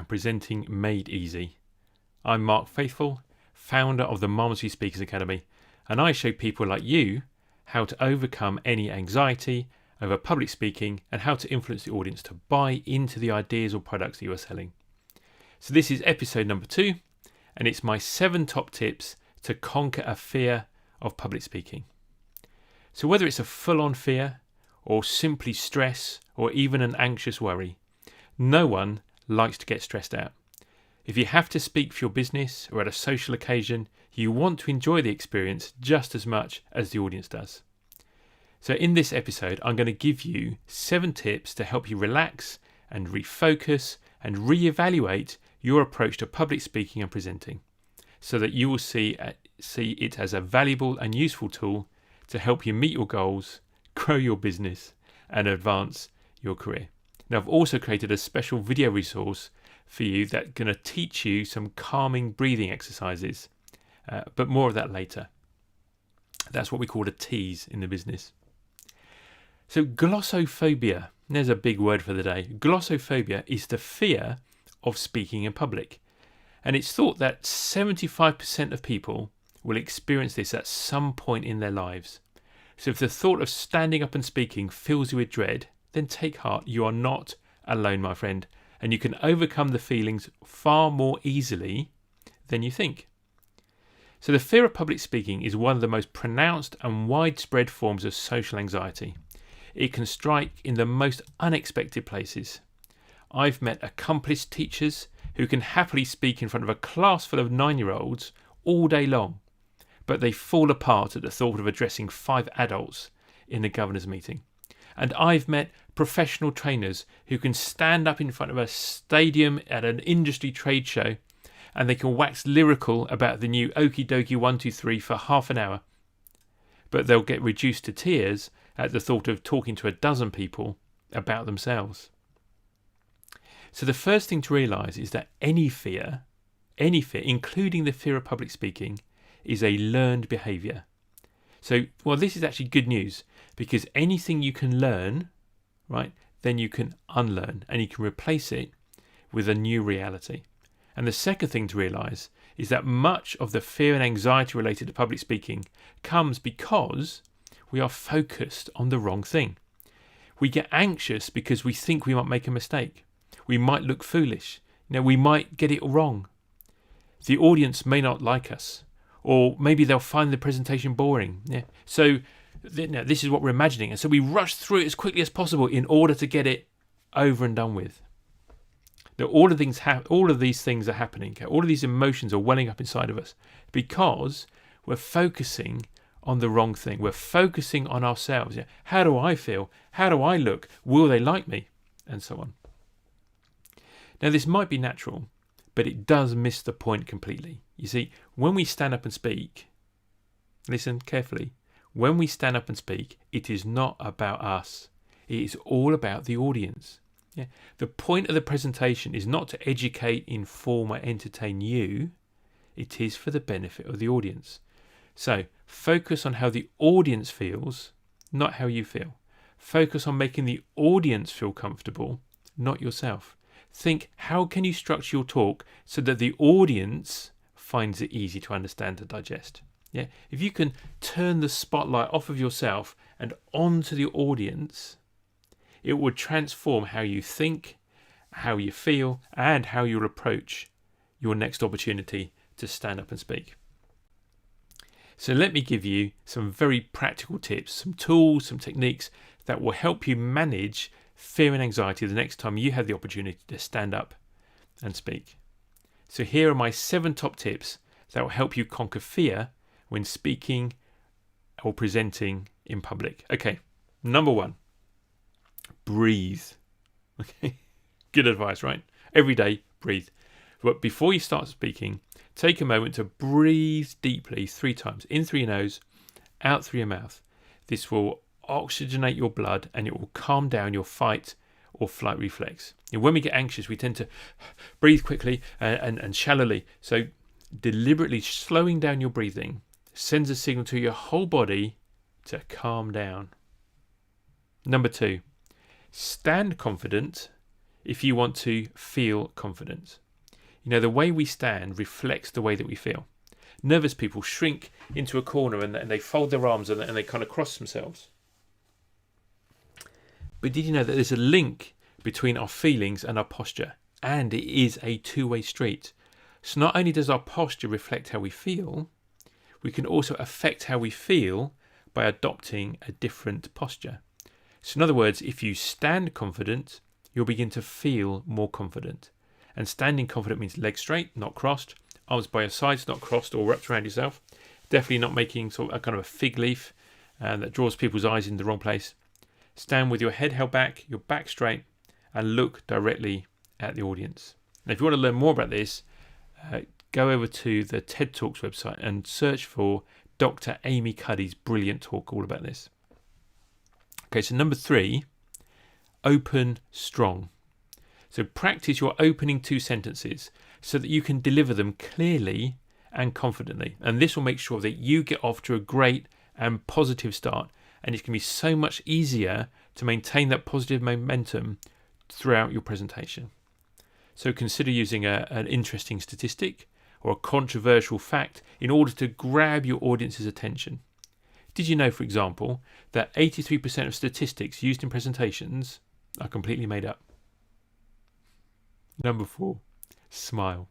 and Presenting Made Easy. I'm Mark Faithfull, founder of the Malmesbury Speakers Academy, and I show people like you how to overcome any anxiety over public speaking and how to influence the audience to buy into the ideas or products that you are selling. So this is episode number 2, and it's my 7 top tips to conquer a fear of public speaking. So whether it's a full-on fear or simply stress or even an anxious worry, no one likes to get stressed out. If you have to speak for your business or at a social occasion, you want to enjoy the experience just as much as the audience does. So in this episode, I'm going to give you 7 tips to help you relax and refocus and reevaluate your approach to public speaking and presenting, so that you will see it as a valuable and useful tool to help you meet your goals, grow your business, and advance your career. Now, I've also created a special video resource for you that's going to teach you some calming breathing exercises, but more of that later. That's what we call a tease in the business. So glossophobia, there's a big word for the day. Glossophobia is the fear of speaking in public. And it's thought that 75% of people will experience this at some point in their lives. So if the thought of standing up and speaking fills you with dread, then take heart. You are not alone, my friend, and you can overcome the feelings far more easily than you think. So the fear of public speaking is one of the most pronounced and widespread forms of social anxiety. It can strike in the most unexpected places. I've met accomplished teachers who can happily speak in front of a class full of 9-year-olds all day long, but they fall apart at the thought of addressing 5 adults in a governor's meeting. And I've met professional trainers who can stand up in front of a stadium at an industry trade show and they can wax lyrical about the new Okie Dokie 1, 2, 3 for half an hour. But they'll get reduced to tears at the thought of talking to a dozen people about themselves. So the first thing to realise is that any fear, including the fear of public speaking, is a learned behaviour. So, this is actually good news, because anything you can learn, right, then you can unlearn and you can replace it with a new reality. And the second thing to realise is that much of the fear and anxiety related to public speaking comes because we are focused on the wrong thing. We get anxious because we think we might make a mistake. We might look foolish. We might get it wrong. The audience may not like us. Or maybe they'll find the presentation boring. So this is what we're imagining. And so we rush through it as quickly as possible in order to get it over and done with. Now, all of these things are happening. All of these emotions are welling up inside of us because we're focusing on the wrong thing. We're focusing on ourselves. How do I feel? How do I look? Will they like me? And so on. Now, this might be natural, but it does miss the point completely. You see, when we stand up and speak, listen carefully, when we stand up and speak, it is not about us. It is all about the audience. The point of the presentation is not to educate, inform or entertain you. It is for the benefit of the audience. So focus on how the audience feels, not how you feel. Focus on making the audience feel comfortable, not yourself. Think, how can you structure your talk so that the audience finds it easy to understand and digest? If you can turn the spotlight off of yourself and onto the audience, it would transform how you think, how you feel, and how you'll approach your next opportunity to stand up and speak. So let me give you some very practical tips, some tools, some techniques that will help you manage fear and anxiety the next time you have the opportunity to stand up and speak. So here are my 7 top tips that will help you conquer fear when speaking or presenting in public. Okay, number 1, breathe. Okay, good advice, right? Every day, breathe. But before you start speaking, take a moment to breathe deeply 3 times. In through your nose, out through your mouth. This will oxygenate your blood and it will calm down your fight or flight reflex. And when we get anxious, we tend to breathe quickly and shallowly. So deliberately slowing down your breathing sends a signal to your whole body to calm down. Number 2, stand confident if you want to feel confident. You know, the way we stand reflects the way that we feel. Nervous people shrink into a corner and they fold their arms and they kind of cross themselves. But did you know that there's a link between our feelings and our posture? And it is a two-way street. So not only does our posture reflect how we feel, we can also affect how we feel by adopting a different posture. So in other words, if you stand confident, you'll begin to feel more confident. And standing confident means legs straight, not crossed, arms by your sides, not crossed or wrapped around yourself. Definitely not making sort of a kind of a fig leaf that draws people's eyes in the wrong place. Stand with your head held back, your back straight, and look directly at the audience. Now, if you want to learn more about this, go over to the TED Talks website and search for Dr. Amy Cuddy's brilliant talk all about this. Okay, so number 3, open strong. So practice your opening 2 sentences so that you can deliver them clearly and confidently. And this will make sure that you get off to a great and positive start. And it can be so much easier to maintain that positive momentum throughout your presentation. So consider using an interesting statistic or a controversial fact in order to grab your audience's attention. Did you know, for example, that 83% of statistics used in presentations are completely made up? Number 4, smile.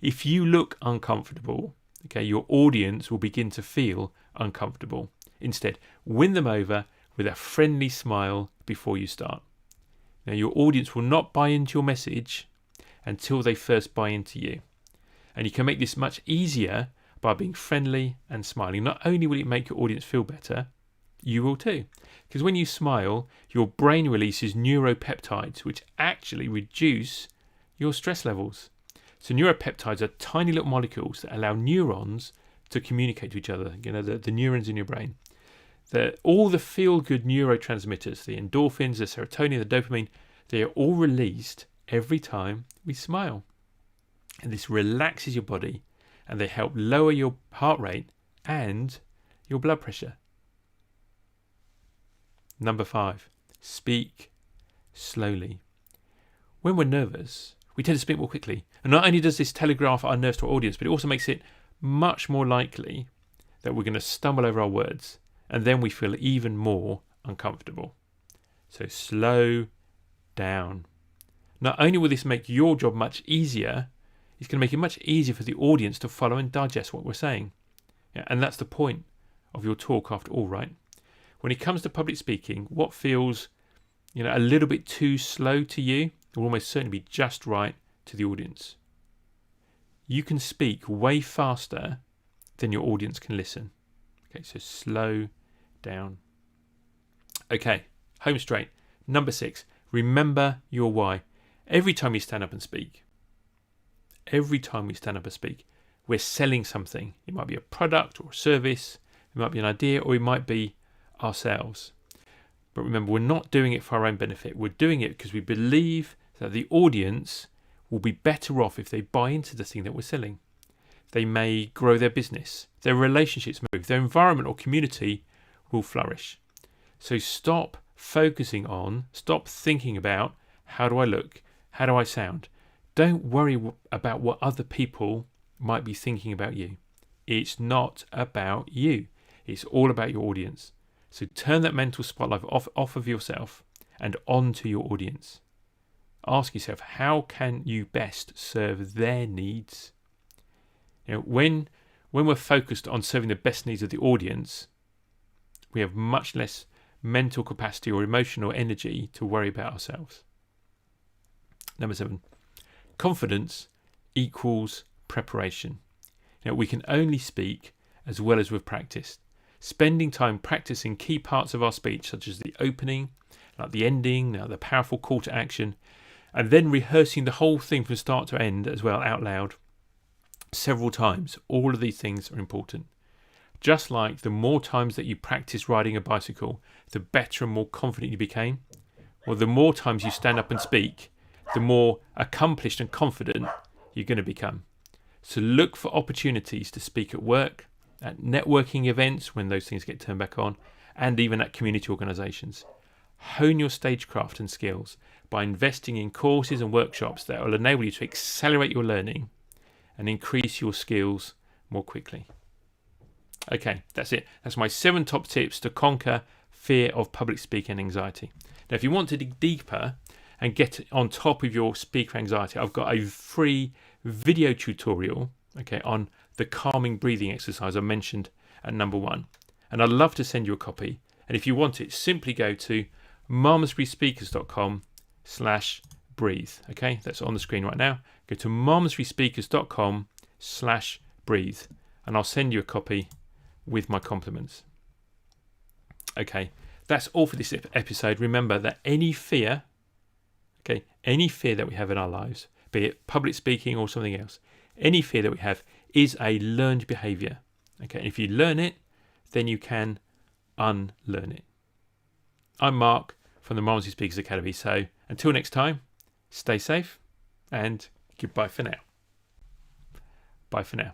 If you look uncomfortable, okay, your audience will begin to feel uncomfortable. Instead, win them over with a friendly smile before you start. Now, your audience will not buy into your message until they first buy into you. And you can make this much easier by being friendly and smiling. Not only will it make your audience feel better, you will too. Because when you smile, your brain releases neuropeptides, which actually reduce your stress levels. So neuropeptides are tiny little molecules that allow neurons to communicate to each other. You know, the neurons in your brain. All the feel-good neurotransmitters, the endorphins, the serotonin, the dopamine, they are all released every time we smile. And this relaxes your body and they help lower your heart rate and your blood pressure. Number 5, speak slowly. When we're nervous, we tend to speak more quickly. And not only does this telegraph our nerves to our audience, but it also makes it much more likely that we're going to stumble over our words. And then we feel even more uncomfortable. So slow down. Not only will this make your job much easier, it's going to make it much easier for the audience to follow and digest what we're saying. Yeah, and that's the point of your talk after all, right? When it comes to public speaking, what feels a little bit too slow to you will almost certainly be just right to the audience. You can speak way faster than your audience can listen. Okay, so slow down. Okay, home straight. Number 6, remember your why. Every time you stand up and speak, we're selling something. It might be a product or a service, it might be an idea, or it might be ourselves. But remember, we're not doing it for our own benefit. We're doing it because we believe that the audience will be better off if they buy into the thing that we're selling. They may grow their business, their relationships move, their environment or community will flourish. So stop thinking about how do I look, how do I sound. Don't worry about what other people might be thinking about you. It's not about you. It's all about your audience. So turn that mental spotlight off of yourself and onto your audience. Ask yourself, how can you best serve their needs? When we're focused on serving the best needs of the audience, we have much less mental capacity or emotional energy to worry about ourselves. Number 7, confidence equals preparation. We can only speak as well as we've practiced. Spending time practicing key parts of our speech, such as the opening, like the ending, the powerful call to action, and then rehearsing the whole thing from start to end as well out loud several times. All of these things are important. Just like the more times that you practice riding a bicycle, the better and more confident you became. Well, the more times you stand up and speak, the more accomplished and confident you're going to become. So look for opportunities to speak at work, at networking events when those things get turned back on, and even at community organisations. Hone your stagecraft and skills. by investing in courses and workshops that will enable you to accelerate your learning and increase your skills more quickly. Okay, that's it. That's my 7 top tips to conquer fear of public speaking and anxiety. Now, if you want to dig deeper and get on top of your speaker anxiety, I've got a free video tutorial, okay, on the calming breathing exercise I mentioned at number 1. And I'd love to send you a copy. And if you want it, simply go to malmesburyspeakers.com/breathe. Okay, that's on the screen right now. Go to malmesburyspeakers.com/breathe, and I'll send you a copy with my compliments. Okay, that's all for this episode. Remember that any fear that we have in our lives, be it public speaking or something else, any fear that we have is a learned behaviour. Okay, and if you learn it, then you can unlearn it. I'm Mark from the Malmesbury Speakers Academy. So until next time, stay safe and goodbye for now. Bye for now.